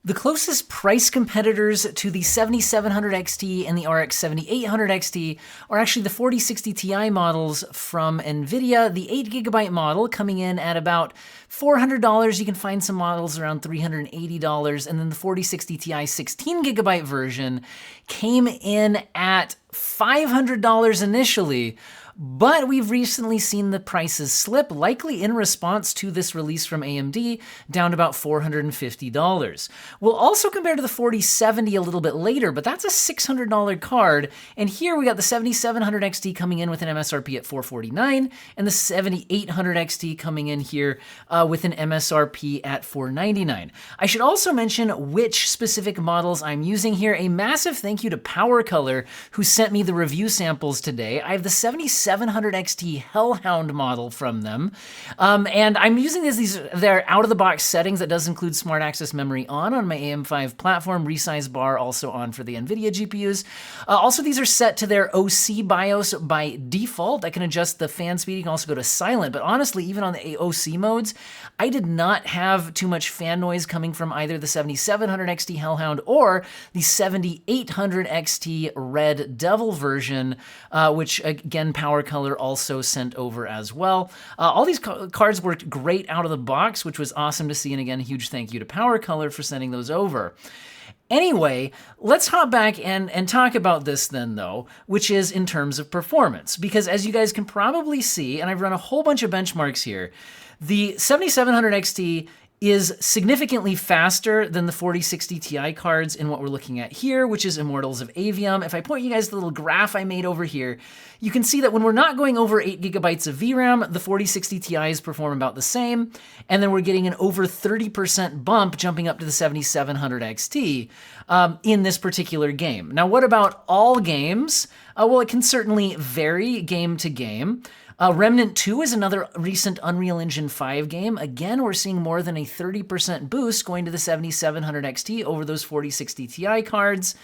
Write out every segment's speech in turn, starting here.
The closest price competitors to the 7700 XT and the RX 7800 XT are actually the 4060 Ti models from Nvidia. The 8GB model coming in at about $400. You can find some models around $380. And then the 4060 Ti 16GB version came in at $500 initially. But we've recently seen the prices slip, likely in response to this release from AMD, down to about $450. We'll also compare to the 4070 a little bit later, but that's a $600 card. And here we got the 7700 XT coming in with an MSRP at $449, and the 7800 XT coming in here with an MSRP at $499. I should also mention which specific models I'm using here. A massive thank you to PowerColor, who sent me the review samples today. I have the 7700 XT Hellhound model from them. And I'm using their out-of-the-box settings. That does include Smart Access Memory on my AM5 platform, ResizeBAR also on for the Nvidia GPUs. Also, these are set to their OC BIOS by default. I can adjust the fan speed. You can also go to silent. But honestly, even on the OC modes, I did not have too much fan noise coming from either the 7700 XT Hellhound or the 7800 XT Red Devil version, which again, PowerColor also sent over as well. All these cards worked great out of the box, which was awesome to see. And again, a huge thank you to PowerColor for sending those over. Anyway, let's hop back and talk about this then, though, which is in terms of performance. Because as you guys can probably see, and I've run a whole bunch of benchmarks here, the 7700 XT is significantly faster than the 4060 Ti cards in what we're looking at here, which is Immortals of Avium. If I point you guys to the little graph I made over here, you can see that when we're not going over 8GB of VRAM, the 4060 Ti's perform about the same, and then we're getting an over 30% bump jumping up to the 7700 XT in this particular game. Now, what about all games? Well, it can certainly vary game to game. Remnant 2 is another recent Unreal Engine 5 game. Again, we're seeing more than a 30% boost going to the 7700 XT over those 4060 Ti cards.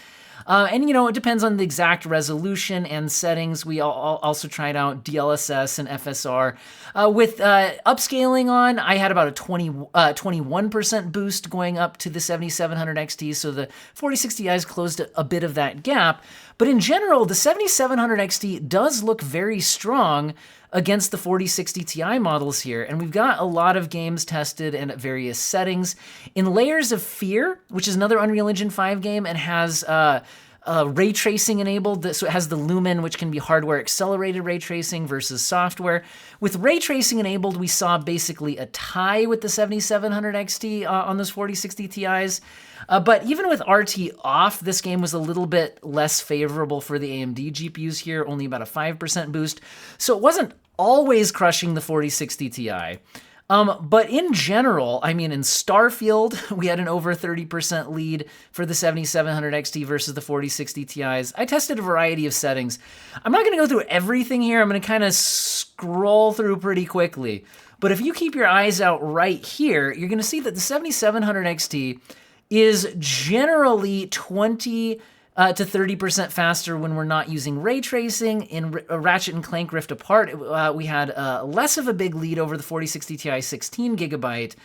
And, you know, it depends on the exact resolution and settings. We also tried out DLSS and FSR. With upscaling on, I had about a 21% boost going up to the 7700 XT, so the 4060 Ti's closed a bit of that gap. But in general, the 7700 XT does look very strong against the 4060 Ti models here, and we've got a lot of games tested and at various settings. In Layers of Fear, which is another Unreal Engine 5 game and has ray tracing enabled, so it has the Lumen, which can be hardware accelerated ray tracing versus software. With ray tracing enabled, we saw basically a tie with the 7700 XT on those 4060 Ti's. But even with RT off, this game was a little bit less favorable for the AMD GPUs here, only about a 5% boost. So it wasn't always crushing the 4060 Ti. But in general, I mean, in Starfield, we had an over 30% lead for the 7700 XT versus the 4060 Ti's. I tested a variety of settings. I'm not going to go through everything here. I'm going to kind of scroll through pretty quickly. But if you keep your eyes out right here, you're going to see that the 7700 XT is generally 20 to 30% faster when we're not using ray tracing. In Ratchet and Clank Rift Apart, we had less of a big lead over the 4060 Ti 16GB,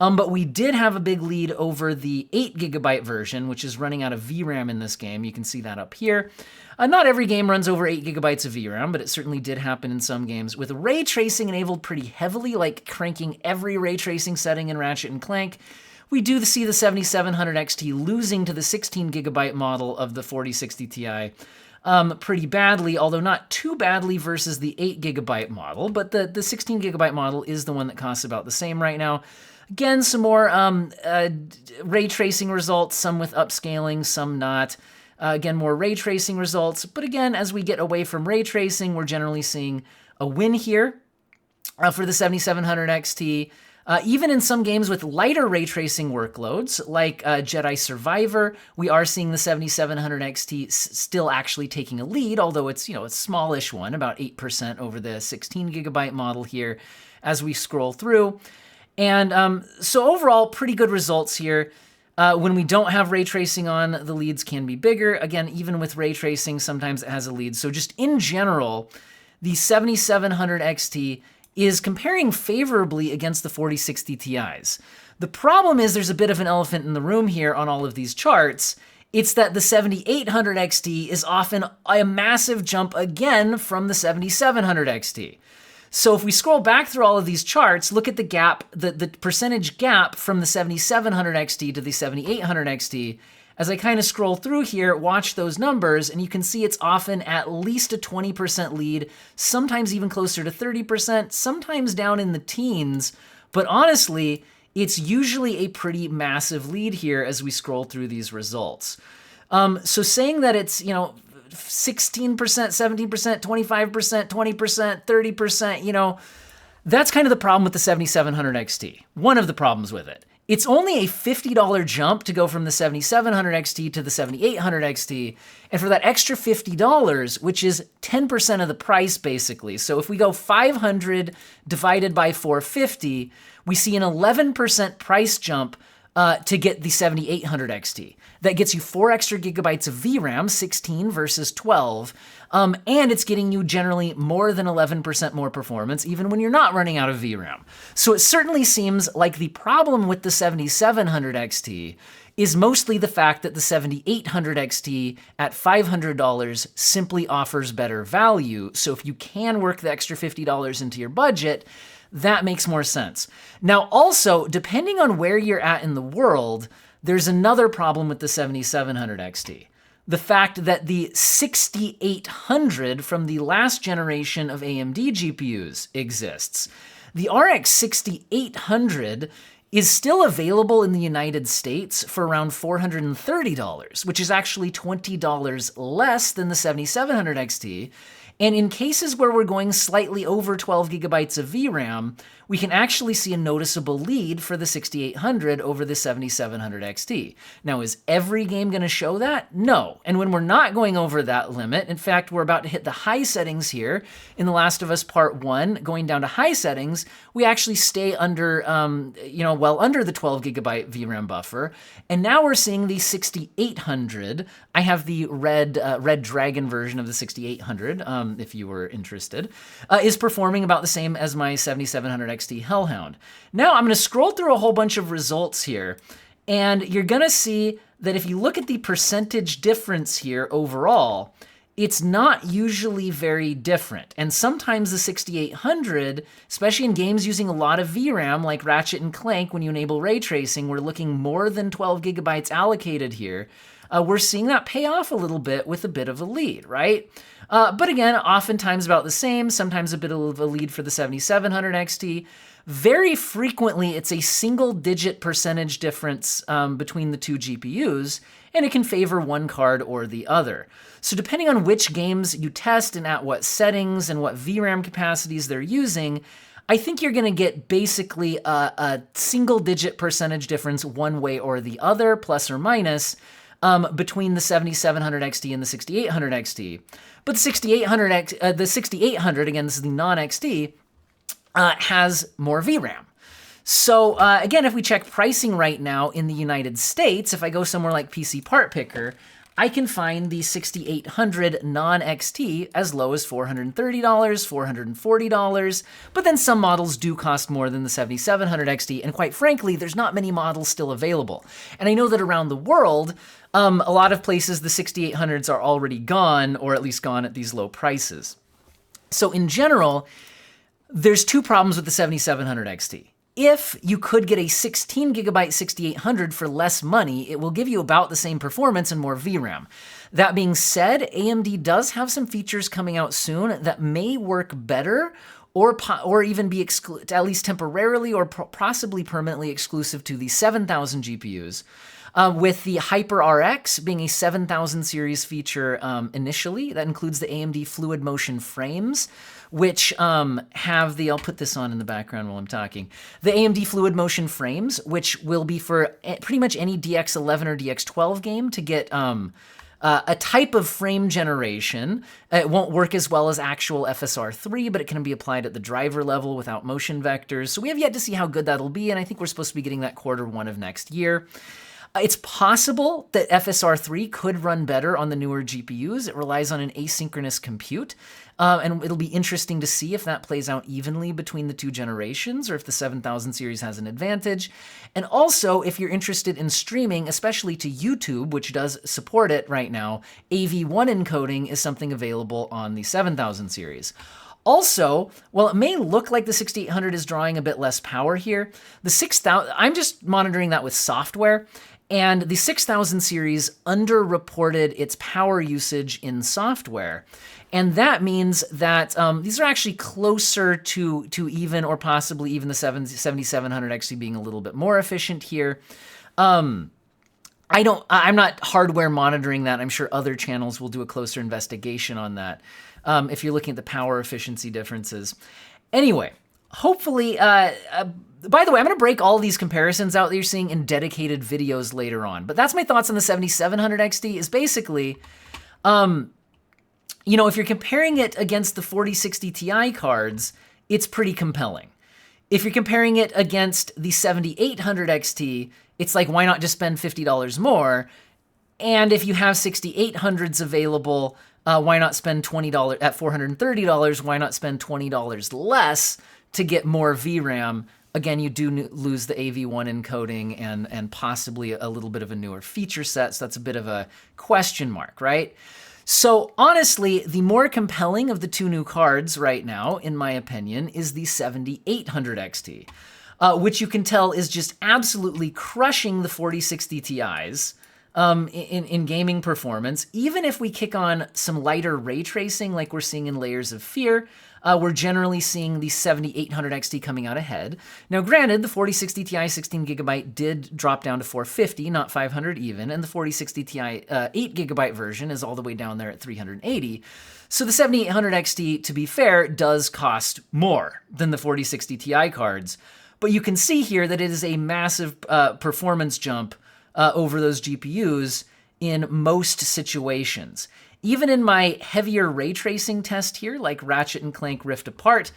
but we did have a big lead over the 8GB version, which is running out of VRAM in this game. You can see that up here. Not every game runs over 8GB of VRAM, but it certainly did happen in some games. With ray tracing enabled pretty heavily, like cranking every ray tracing setting in Ratchet and Clank, we do see the 7700 XT losing to the 16GB model of the 4060 Ti pretty badly, although not too badly versus the 8GB model, but the 16GB model is the one that costs about the same right now. Again, some more ray tracing results, some with upscaling, some not. Again, more ray tracing results, but again, as we get away from ray tracing, we're generally seeing a win here for the 7700 XT. Even in some games with lighter ray tracing workloads, like Jedi Survivor, we are seeing the 7700 XT still actually taking a lead, although it's, you know, a smallish one, about 8% over the 16GB model here as we scroll through. And so overall, pretty good results here. When we don't have ray tracing on, the leads can be bigger. Again, even with ray tracing, sometimes it has a lead. So just in general, the 7700 XT is comparing favorably against the 4060 Ti's. The problem is there's a bit of an elephant in the room here on all of these charts. It's that the 7800 XT is often a massive jump again from the 7700 XT. So if we scroll back through all of these charts, look at the gap, the percentage gap from the 7700 XT to the 7800 XT. As I kind of scroll through here, watch those numbers, and you can see it's often at least a 20% lead, sometimes even closer to 30%, sometimes down in the teens. But honestly, it's usually a pretty massive lead here as we scroll through these results. So saying that it's, 16%, 17%, 25%, 20%, 30%, that's kind of the problem with the 7700 XT. One of the problems with it. It's only a $50 jump to go from the 7700 XT to the 7800 XT, and for that extra $50, which is 10% of the price basically. So if we go 500 divided by 450, we see an 11% price jump to get the 7800 XT. That gets you 4 extra gigabytes of VRAM, 16 versus 12, and it's getting you generally more than 11% more performance, even when you're not running out of VRAM. So it certainly seems like the problem with the 7700 XT is mostly the fact that the 7800 XT at $500 simply offers better value. So if you can work the extra $50 into your budget, that makes more sense. Now, also, depending on where you're at in the world, there's another problem with the 7700 XT. The fact that the 6800 from the last generation of AMD GPUs exists. The RX 6800 is still available in the United States for around $430, which is actually $20 less than the 7700 XT. And in cases where we're going slightly over 12 gigabytes of VRAM, we can actually see a noticeable lead for the 6800 over the 7700 XT. Now, is every game going to show that? No. And when we're not going over that limit, in fact, we're about to hit the high settings here in The Last of Us Part 1, going down to high settings, we actually stay under, well under the 12 gigabyte VRAM buffer. And now we're seeing the 6800. I have the red dragon version of the 6800, if you were interested, is performing about the same as my 7700 XT Hellhound. Now I'm going to scroll through a whole bunch of results here, and you're going to see that if you look at the percentage difference here overall, it's not usually very different. And sometimes the 6800, especially in games using a lot of VRAM like Ratchet and Clank, when you enable ray tracing, we're looking more than 12 gigabytes allocated here. We're seeing that pay off a little bit with a bit of a lead, right? But again, oftentimes about the same, sometimes a bit of a lead for the 7700 XT. Very frequently, it's a single-digit percentage difference between the two GPUs, and it can favor one card or the other. So depending on which games you test and at what settings and what VRAM capacities they're using, I think you're going to get basically a single-digit percentage difference one way or the other, plus or minus, between the 7700 XT and the 6800 XT. But the 6800, again, this is the non-XT, has more VRAM. So again, if we check pricing right now in the United States, if I go somewhere like PC Part Picker, I can find the 6800 non-XT as low as $430, $440, but then some models do cost more than the 7700 XT, and quite frankly, there's not many models still available. And I know that around the world, a lot of places the 6800s are already gone, or at least gone at these low prices. So in general, there's two problems with the 7700 XT. If you could get a 16 gigabyte 6800 for less money, it will give you about the same performance and more VRAM. That being said, AMD does have some features coming out soon that may work better or even be at least temporarily or possibly permanently exclusive to the 7000 GPUs. With the HyperRX being a 7000 series feature initially. That includes the AMD Fluid Motion frames, which have the, I'll put this on in the background while I'm talking, the AMD Fluid Motion frames, which will be for pretty much any DX11 or DX12 game to get a type of frame generation. It won't work as well as actual FSR3, but it can be applied at the driver level without motion vectors. So we have yet to see how good that'll be, and I think we're supposed to be getting that Q1 of next year. It's possible that FSR3 could run better on the newer GPUs. It relies on an asynchronous compute, and it'll be interesting to see if that plays out evenly between the two generations or if the 7000 series has an advantage. And also, if you're interested in streaming, especially to YouTube, which does support it right now, AV1 encoding is something available on the 7000 series. Also, while it may look like the 6800 is drawing a bit less power here, the 6000, I'm just monitoring that with software, and the 6000 series underreported its power usage in software. And that means that these are actually closer to even or possibly even the 7700 XT being a little bit more efficient here. I'm not hardware monitoring that. I'm sure other channels will do a closer investigation on that if you're looking at the power efficiency differences. Anyway, hopefully, by the way, I'm going to break all these comparisons out that you're seeing in dedicated videos later on. But that's my thoughts on the 7700 XT is basically, if you're comparing it against the 4060 Ti cards, it's pretty compelling. If you're comparing it against the 7800 XT, it's like, why not just spend $50 more? And if you have 6800s available, why not spend $20 at $430? Why not spend $20 less to get more VRAM? Again, you do lose the AV1 encoding and possibly a little bit of a newer feature set, so that's a bit of a question mark, right? So honestly, the more compelling of the two new cards right now, in my opinion, is the 7800 XT, which you can tell is just absolutely crushing the 4060 Ti's in gaming performance. Even if we kick on some lighter ray tracing like we're seeing in Layers of Fear, we're generally seeing the 7800 XT coming out ahead. Now granted, the 4060 Ti 16GB did drop down to 450, not 500 even, and the 4060 Ti 8GB version is all the way down there at 380. So the 7800 XT, to be fair, does cost more than the 4060 Ti cards. But you can see here that it is a massive performance jump over those GPUs in most situations. Even in my heavier ray tracing test here, like Ratchet & Clank Rift Apart,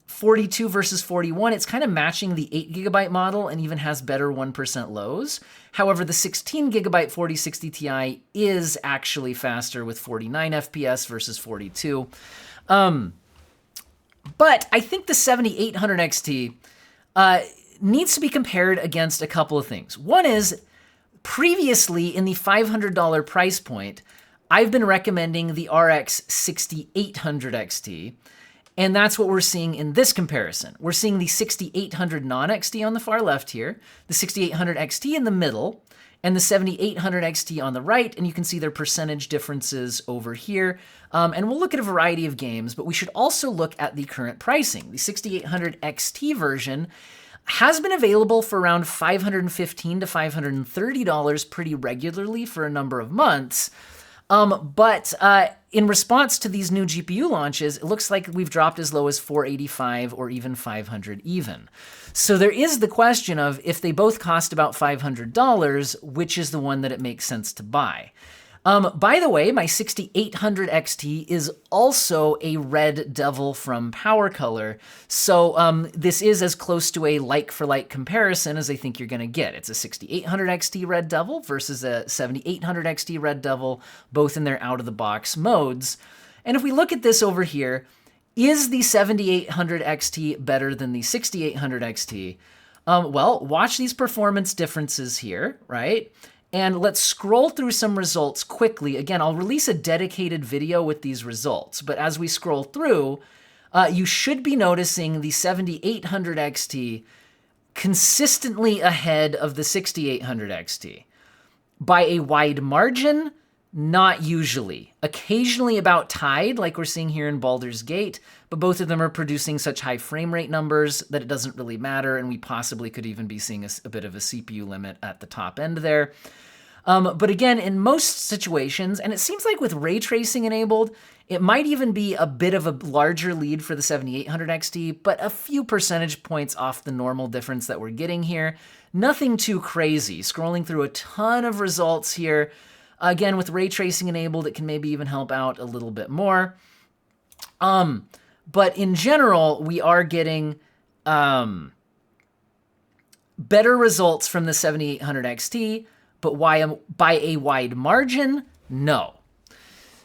42 versus 41, it's kind of matching the 8GB model and even has better 1% lows. However, the 16GB 4060 Ti is actually faster with 49 FPS versus 42. But I think the 7800 XT needs to be compared against a couple of things. One is, previously in the $500 price point, I've been recommending the RX 6800 XT, and that's what we're seeing in this comparison. We're seeing the 6800 non-XT on the far left here, the 6800 XT in the middle, and the 7800 XT on the right, and you can see their percentage differences over here. And we'll look at a variety of games, but we should also look at the current pricing. The 6800 XT version has been available for around $515 to $530 pretty regularly for a number of months. But in response to these new GPU launches, it looks like we've dropped as low as $485 or even $500 even. So there is the question of, if they both cost about $500, which is the one that it makes sense to buy? By the way, my 6800 XT is also a red devil from Power Color, so this is as close to a like-for-like comparison as I think you're going to get. It's a 6800 XT red devil versus a 7800 XT red devil, both in their out-of-the-box modes. And if we look at this over here, is the 7800 XT better than the 6800 XT? Well, watch these performance differences here, right? And let's scroll through some results quickly. Again, I'll release a dedicated video with these results, but as we scroll through, you should be noticing the 7800 XT consistently ahead of the 6800 XT. By a wide margin, not usually. Occasionally about tied, like we're seeing here in Baldur's Gate, but both of them are producing such high frame rate numbers that it doesn't really matter, and we possibly could even be seeing a bit of a CPU limit at the top end there. But again, in most situations, and it seems like with ray tracing enabled, it might even be a bit of a larger lead for the 7800 XT, but a few percentage points off the normal difference that we're getting here. Nothing too crazy. Scrolling through a ton of results here. Again, with ray tracing enabled, it can maybe even help out a little bit more. But in general, we are getting better results from the 7800 XT, but by a wide margin? No.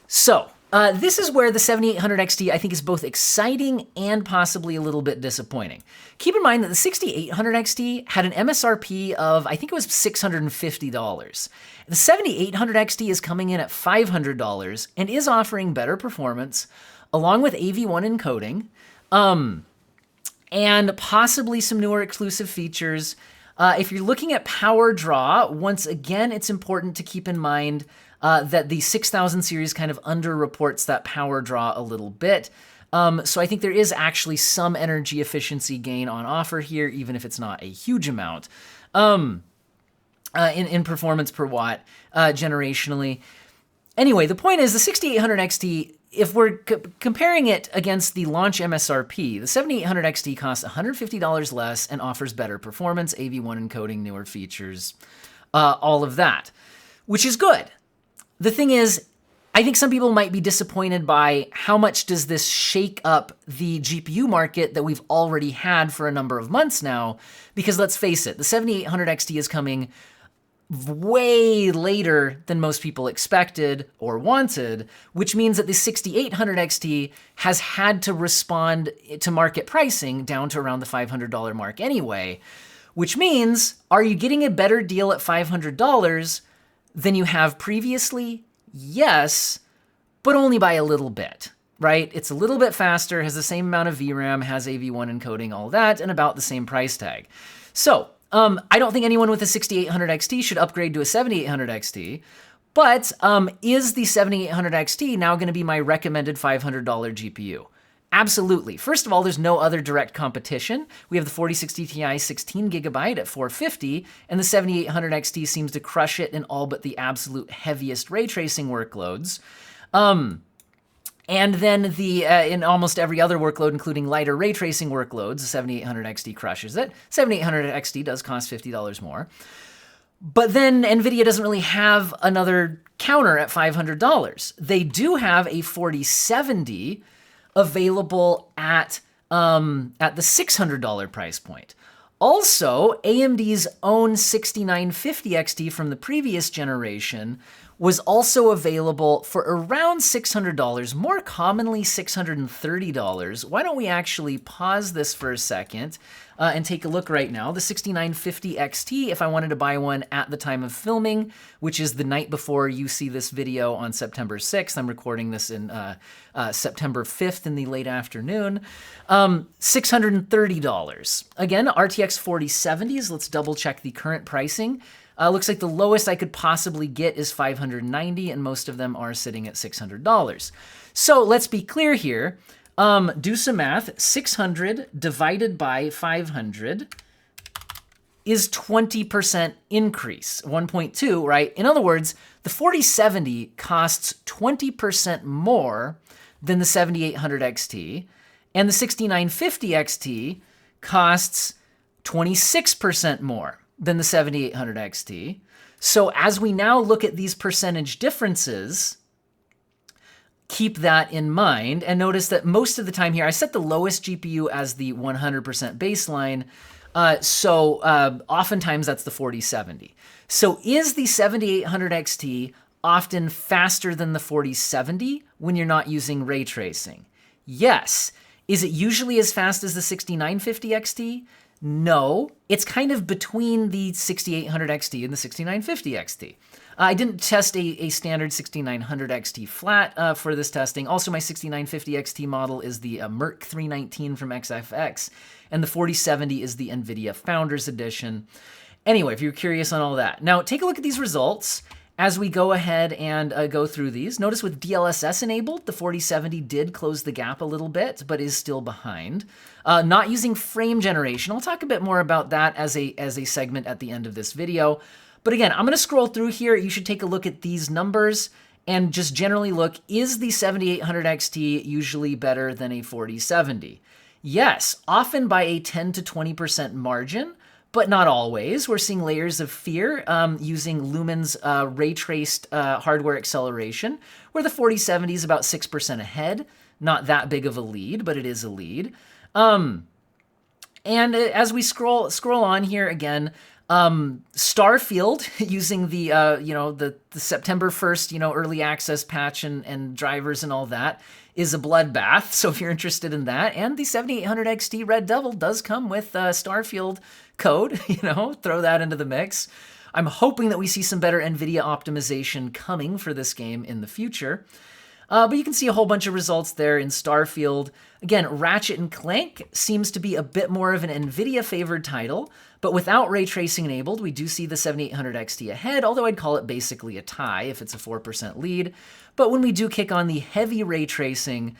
So, this is where the 7800 XT I think is both exciting and possibly a little bit disappointing. Keep in mind that the 6800 XT had an MSRP of, I think it was $650. The 7800 XT is coming in at $500 and is offering better performance along with AV1 encoding, and possibly some newer exclusive features. If you're looking at power draw, once again, it's important to keep in mind that the 6000 series kind of underreports that power draw a little bit. So I think there is actually some energy efficiency gain on offer here, even if it's not a huge amount in performance per watt generationally. Anyway, the point is the 6800 XT, if we're comparing it against the launch MSRP, the 7800 XT costs $150 less and offers better performance, AV1 encoding, newer features, all of that, which is good. The thing is, I think some people might be disappointed by how much does this shake up the GPU market that we've already had for a number of months now, because let's face it, the 7800 XT is coming way later than most people expected or wanted, which means that the 6800 XT has had to respond to market pricing down to around the $500 mark anyway, which means, are you getting a better deal at $500 than you have previously? Yes, but only by a little bit, right? It's a little bit faster, has the same amount of VRAM, has AV1 encoding, all that, and about the same price tag. So, I don't think anyone with a 6800 XT should upgrade to a 7800 XT, but is the 7800 XT now going to be my recommended $500 GPU? Absolutely. First of all, there's no other direct competition. We have the 4060 Ti 16GB at $450, and the 7800 XT seems to crush it in all but the absolute heaviest ray tracing workloads. And then in almost every other workload, including lighter ray tracing workloads, the 7800 XT crushes it. 7800 XT does cost $50 more. But then NVIDIA doesn't really have another counter at $500. They do have a 4070 available at the $600 price point. Also, AMD's own 6950 XT from the previous generation was also available for around $600, more commonly $630. Why don't we actually pause this for a second and take a look right now. The 6950 XT, if I wanted to buy one at the time of filming, which is the night before you see this video on September 6th, I'm recording this in September 5th in the late afternoon, $630. Again, RTX 4070s, let's double check the current pricing. Looks like the lowest I could possibly get is $590, and most of them are sitting at $600. So let's be clear here. Do some math. 600 divided by 500 is 20% increase, 1.2, right? In other words, the 4070 costs 20% more than the 7800 XT, and the 6950 XT costs 26% more than the 7800 XT. So as we now look at these percentage differences, keep that in mind, and notice that most of the time here, I set the lowest GPU as the 100% baseline, so oftentimes that's the 4070. So is the 7800 XT often faster than the 4070 when you're not using ray tracing? Yes. Is it usually as fast as the 6950 XT? No, it's kind of between the 6800 XT and the 6950 XT. I didn't test a standard 6900 XT flat for this testing. Also, my 6950 XT model is the Merc 319 from XFX, and the 4070 is the Nvidia Founders Edition. Anyway, if you're curious on all that. Now, take a look at these results as we go ahead and go through these. Notice with DLSS enabled, the 4070 did close the gap a little bit, but is still behind. Not using frame generation. I'll talk a bit more about that as a segment at the end of this video. But again, I'm gonna scroll through here. You should take a look at these numbers and just generally look, is the 7800 XT usually better than a 4070? Yes, often by a 10 to 20% margin, but not always. We're seeing layers of fear using Lumen's ray-traced hardware acceleration, where the 4070 is about 6% ahead. Not that big of a lead, but it is a lead. And as we scroll on here again, Starfield using the the September 1st early access patch and drivers and all that is a bloodbath. So if you're interested in that, and the 7800 XT Red Devil does come with Starfield code, throw that into the mix. I'm hoping that we see some better Nvidia optimization coming for this game in the future. But you can see a whole bunch of results there in Starfield. Again, Ratchet and Clank seems to be a bit more of an Nvidia-favored title, but without ray tracing enabled, we do see the 7800 XT ahead, although I'd call it basically a tie if it's a 4% lead. But when we do kick on the heavy ray tracing,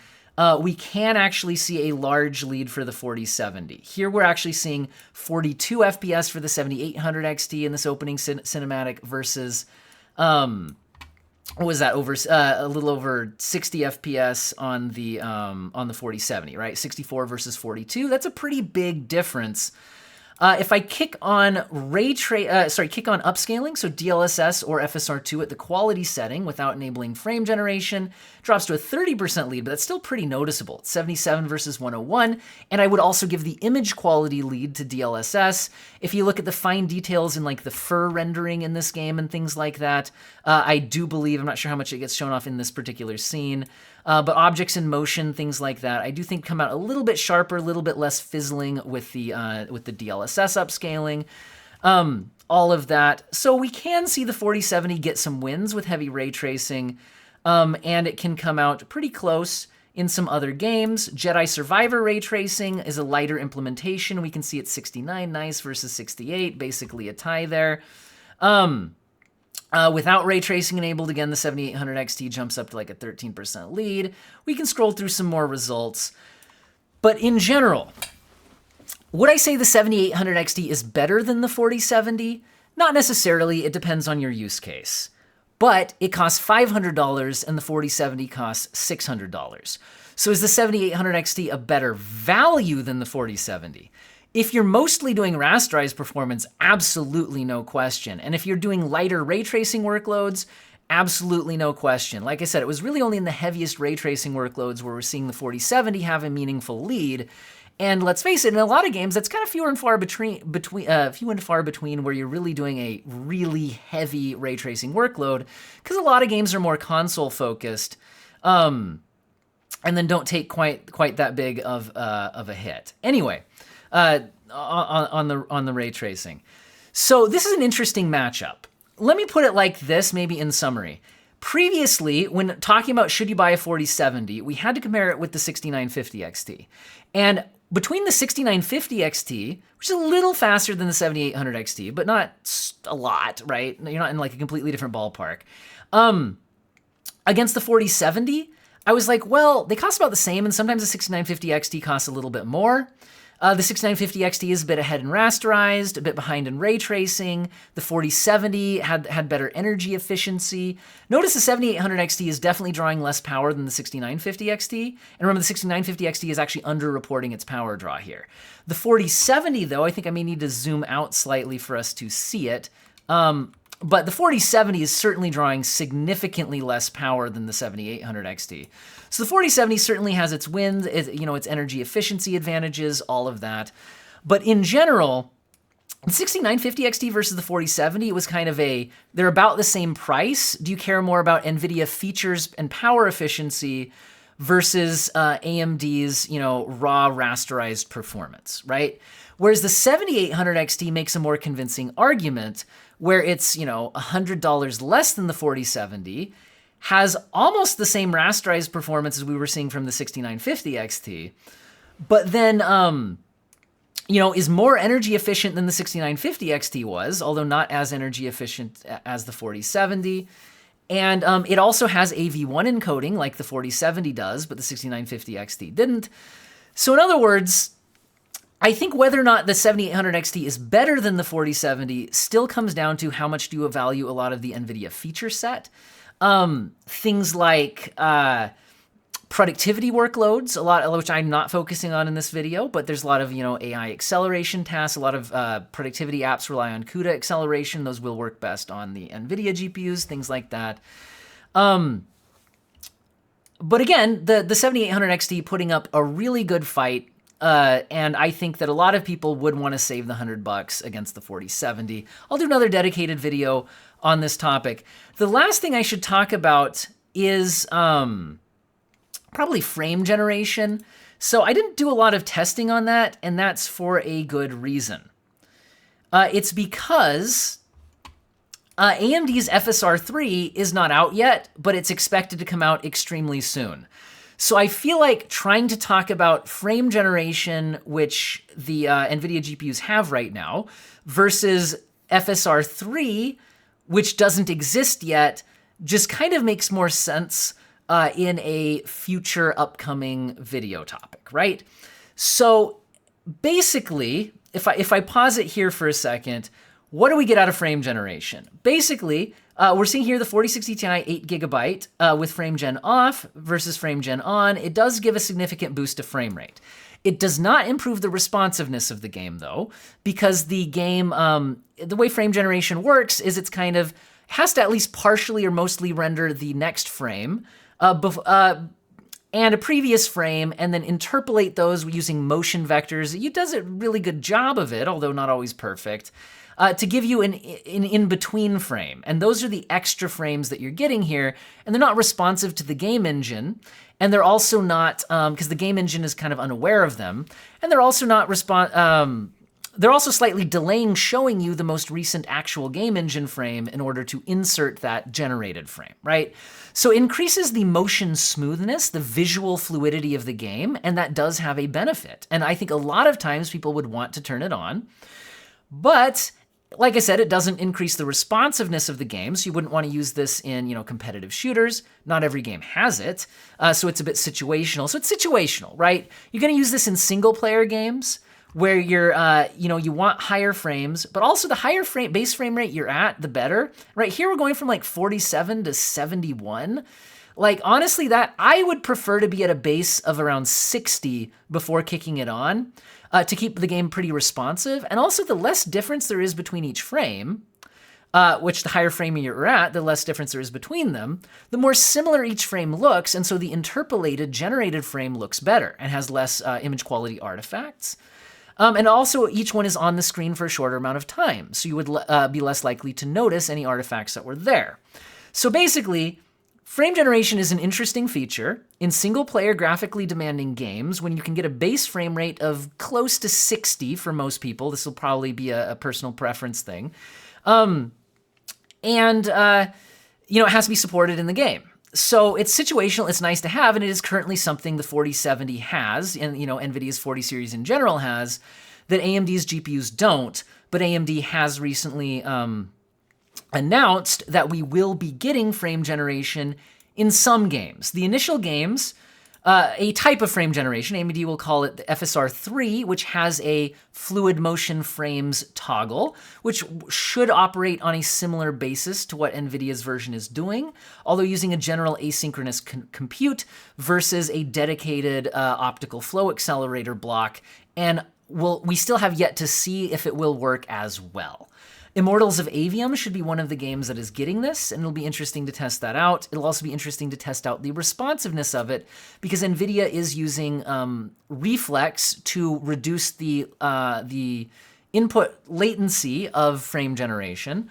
we can actually see a large lead for the 4070. Here we're actually seeing 42 FPS for the 7800 XT in this opening cinematic versus, what was that, over a little over 60 FPS on the 4070, right? 64 versus 42. That's a pretty big difference. If I kick on kick on upscaling, so DLSS or FSR2 at the quality setting without enabling frame generation, drops to a 30% lead, but that's still pretty noticeable. It's 77 versus 101, and I would also give the image quality lead to DLSS. If you look at the fine details in like the fur rendering in this game and things like that, I do believe, I'm not sure how much it gets shown off in this particular scene, but objects in motion, things like that, I do think come out a little bit sharper, a little bit less fizzling with the DLSS upscaling, all of that. So we can see the 4070 get some wins with heavy ray tracing, and it can come out pretty close in some other games. Jedi Survivor ray tracing is a lighter implementation. We can see it's 69 nice versus 68, basically a tie there. Without ray tracing enabled, again, the 7800 XT jumps up to like a 13% lead. We can scroll through some more results. But in general, would I say the 7800 XT is better than the 4070? Not necessarily. It depends on your use case. But it costs $500 and the 4070 costs $600. So is the 7800 XT a better value than the 4070? If you're mostly doing rasterized performance, absolutely no question. And if you're doing lighter ray tracing workloads, absolutely no question. Like I said, it was really only in the heaviest ray tracing workloads where we're seeing the 4070 have a meaningful lead. And let's face it, in a lot of games, that's kind of few and far between where you're really doing a really heavy ray tracing workload, because a lot of games are more console focused, and then don't take quite that big of a hit. Anyway. On the ray tracing. So this is an interesting matchup. Let me put it like this, maybe in summary. Previously, when talking about should you buy a 4070, we had to compare it with the 6950 XT. And between the 6950 XT, which is a little faster than the 7800 XT, but not a lot, right? You're not in like a completely different ballpark. Against the 4070, I was like, well, they cost about the same, and sometimes the 6950 XT costs a little bit more. The 6950 XT is a bit ahead in rasterized, a bit behind in ray tracing. The 4070 had better energy efficiency. Notice the 7800 XT is definitely drawing less power than the 6950 XT. And remember, the 6950 XT is actually underreporting its power draw here. The 4070, though, I think I may need to zoom out slightly for us to see it. But the 4070 is certainly drawing significantly less power than the 7800 XT. So the 4070 certainly has its wins, its energy efficiency advantages, all of that. But in general, the 6950 XT versus the 4070, it was kind of they're about the same price. Do you care more about NVIDIA features and power efficiency versus AMD's, raw rasterized performance, right? Whereas the 7800 XT makes a more convincing argument where it's, $100 less than the 4070, has almost the same rasterized performance as we were seeing from the 6950 XT, but then, is more energy efficient than the 6950 XT was, although not as energy efficient as the 4070. And it also has AV1 encoding like the 4070 does, but the 6950 XT didn't. So in other words, I think whether or not the 7800 XT is better than the 4070 still comes down to how much do you value a lot of the NVIDIA feature set. Things like productivity workloads, a lot of which I'm not focusing on in this video, but there's a lot of AI acceleration tasks. A lot of productivity apps rely on CUDA acceleration. Those will work best on the NVIDIA GPUs, things like that. But again, the 7800 XT putting up a really good fight And I think that a lot of people would want to save the $100 against the 4070. I'll do another dedicated video on this topic. The last thing I should talk about is probably frame generation. So I didn't do a lot of testing on that, and that's for a good reason. It's because AMD's FSR 3 is not out yet, but it's expected to come out extremely soon. So I feel like trying to talk about frame generation, which the NVIDIA GPUs have right now, versus FSR 3, which doesn't exist yet, just kind of makes more sense in a future upcoming video topic, right? So basically, if I pause it here for a second, what do we get out of frame generation? Basically, we're seeing here the 4060 Ti 8GB with frame gen off versus frame gen on. It does give a significant boost to frame rate. It does not improve the responsiveness of the game, though, because the game, the way frame generation works is it's kind of has to at least partially or mostly render the next frame and a previous frame, and then interpolate those using motion vectors. It does a really good job of it, although not always perfect, to give you an in-between frame. And those are the extra frames that you're getting here, and they're not responsive to the game engine, and they're also not, because the game engine is kind of unaware of them, and they're also not they're also slightly delaying showing you the most recent actual game engine frame in order to insert that generated frame, right? So it increases the motion smoothness, the visual fluidity of the game, and that does have a benefit. And I think a lot of times people would want to turn it on, but like I said, it doesn't increase the responsiveness of the game, so you wouldn't want to use this in, competitive shooters. Not every game has it, so it's a bit situational. So it's situational, right? You're going to use this in single-player games where you're, you want higher frames, but also the higher base frame rate you're at, the better. Right here, we're going from like 47 to 71. Like, honestly, that I would prefer to be at a base of around 60 before kicking it on to keep the game pretty responsive. And also, the less difference there is between each frame, which the higher frame you're at, the less difference there is between them, the more similar each frame looks, and so the interpolated, generated frame looks better and has less image quality artifacts. And also, each one is on the screen for a shorter amount of time, so you would be less likely to notice any artifacts that were there. So basically, frame generation is an interesting feature in single-player graphically demanding games when you can get a base frame rate of close to 60 for most people. This will probably be a personal preference thing. It has to be supported in the game. So it's situational, it's nice to have, and it is currently something the 4070 has, and NVIDIA's 40 series in general has, that AMD's GPUs don't, but AMD has recently announced that we will be getting frame generation in some games. The initial games, a type of frame generation, AMD will call it the FSR 3, which has a fluid motion frames toggle, which should operate on a similar basis to what NVIDIA's version is doing, although using a general asynchronous compute versus a dedicated optical flow accelerator block, and we still have yet to see if it will work as well. Immortals of Avium should be one of the games that is getting this, and it'll be interesting to test that out. It'll also be interesting to test out the responsiveness of it, because NVIDIA is using reflex to reduce the input latency of frame generation.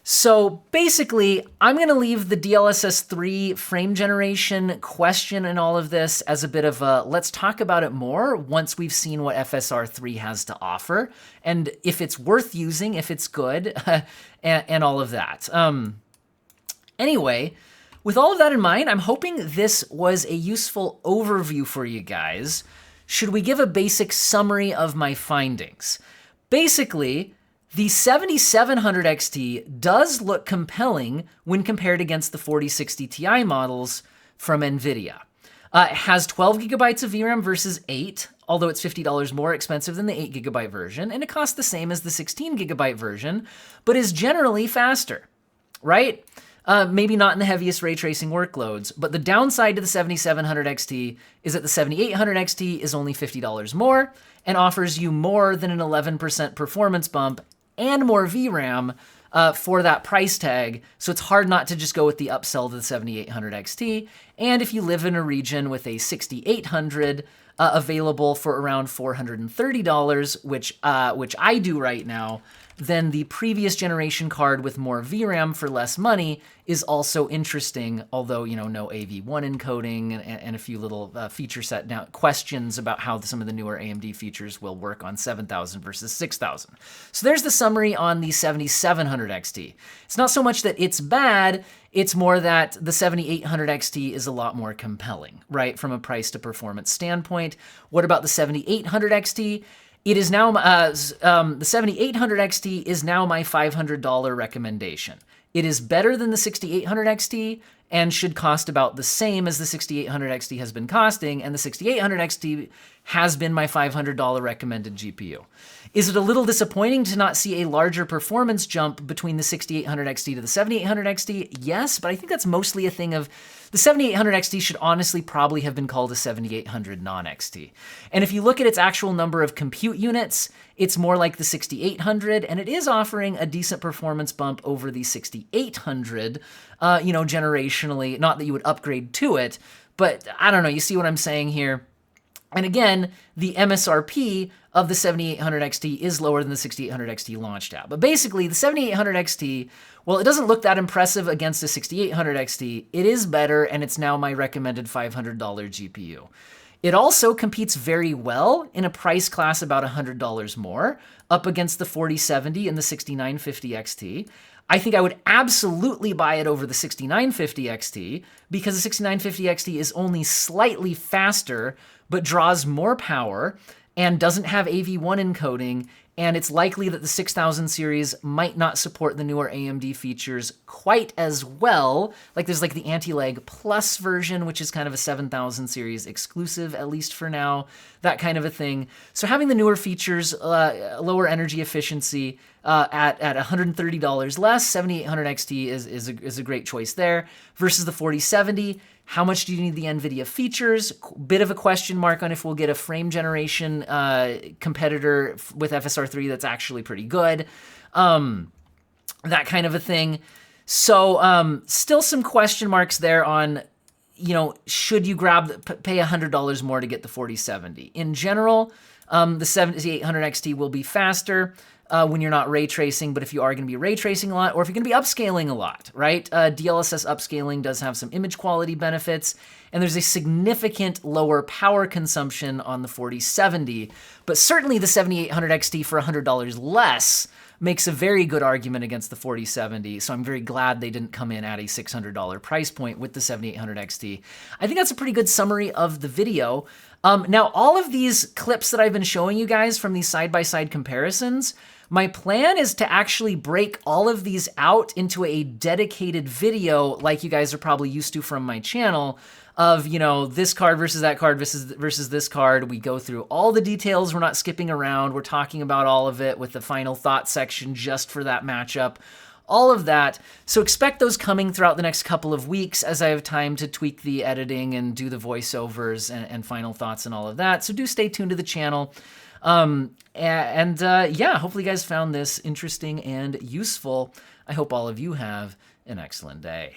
So basically, I'm going to leave the DLSS 3 frame generation question and all of this as a bit of a let's talk about it more once we've seen what FSR 3 has to offer, and if it's worth using, if it's good, and all of that. Anyway, with all of that in mind, I'm hoping this was a useful overview for you guys. Should we give a basic summary of my findings? Basically, the 7700 XT does look compelling when compared against the 4060 Ti models from Nvidia. It has 12 gigabytes of VRAM versus 8, although it's $50 more expensive than the 8 gigabyte version, and it costs the same as the 16 gigabyte version, but is generally faster, right? Maybe not in the heaviest ray tracing workloads, but the downside to the 7700 XT is that the 7800 XT is only $50 more and offers you more than an 11% performance bump and more VRAM for that price tag. So it's hard not to just go with the upsell to the 7800 XT. And if you live in a region with a 6800 available for around $430, which I do right now, then the previous generation card with more VRAM for less money is also interesting, although, you know, no AV1 encoding and a few little feature set down questions about how some of the newer AMD features will work on 7000 versus 6000. So there's the summary on the 7700 XT. It's not so much that it's bad, it's more that the 7800 XT is a lot more compelling, right, from a price to performance standpoint. What about the 7800 XT? It is now, the 7800 XT is now my $500 recommendation. It is better than the 6800 XT and should cost about the same as the 6800 XT has been costing, and the 6800 XT has been my $500 recommended GPU. Is it a little disappointing to not see a larger performance jump between the 6800 XT to the 7800 XT? Yes, but I think that's mostly a thing of the 7800 XT should honestly probably have been called a 7800 non-XT. And if you look at its actual number of compute units, it's more like the 6800, and it is offering a decent performance bump over the 6800, you know, generationally. Not that you would upgrade to it, but I don't know, you see what I'm saying here? And again, the MSRP of the 7800 XT is lower than the 6800 XT launched at. But basically, the 7800 XT, well, it doesn't look that impressive against the 6800 XT. It is better, and it's now my recommended $500 GPU. It also competes very well in a price class about $100 more, up against the 4070 and the 6950 XT. I think I would absolutely buy it over the 6950 XT because the 6950 XT is only slightly faster, but draws more power and doesn't have AV1 encoding, and it's likely that the 6000 series might not support the newer AMD features quite as well. Like there's like the anti-lag plus version, which is kind of a 7000 series exclusive, at least for now, that kind of a thing. So having the newer features, lower energy efficiency at $130 less, 7800 XT is a great choice there, versus the 4070. How much do you need the Nvidia features? Bit of a question mark on if we'll get a frame generation competitor with FSR3 that's actually pretty good. That kind of a thing. So still some question marks there on, you know, should you pay $100 more to get the 4070? In general, the 7800 XT will be faster when you're not ray tracing, but if you are going to be ray tracing a lot, or if you're going to be upscaling a lot, right? DLSS upscaling does have some image quality benefits, and there's a significant lower power consumption on the 4070, but certainly the 7800 XT for $100 less makes a very good argument against the 4070, so I'm very glad they didn't come in at a $600 price point with the 7800 XT. I think that's a pretty good summary of the video. Now, all of these clips that I've been showing you guys from these side-by-side comparisons, my plan is to actually break all of these out into a dedicated video like you guys are probably used to from my channel of, you know, this card versus that card versus this card. We go through all the details. We're not skipping around. We're talking about all of it with the final thought section just for that matchup. All of that. So expect those coming throughout the next couple of weeks as I have time to tweak the editing and do the voiceovers and final thoughts and all of that. So do stay tuned to the channel. Yeah, hopefully you guys found this interesting and useful. I hope all of you have an excellent day.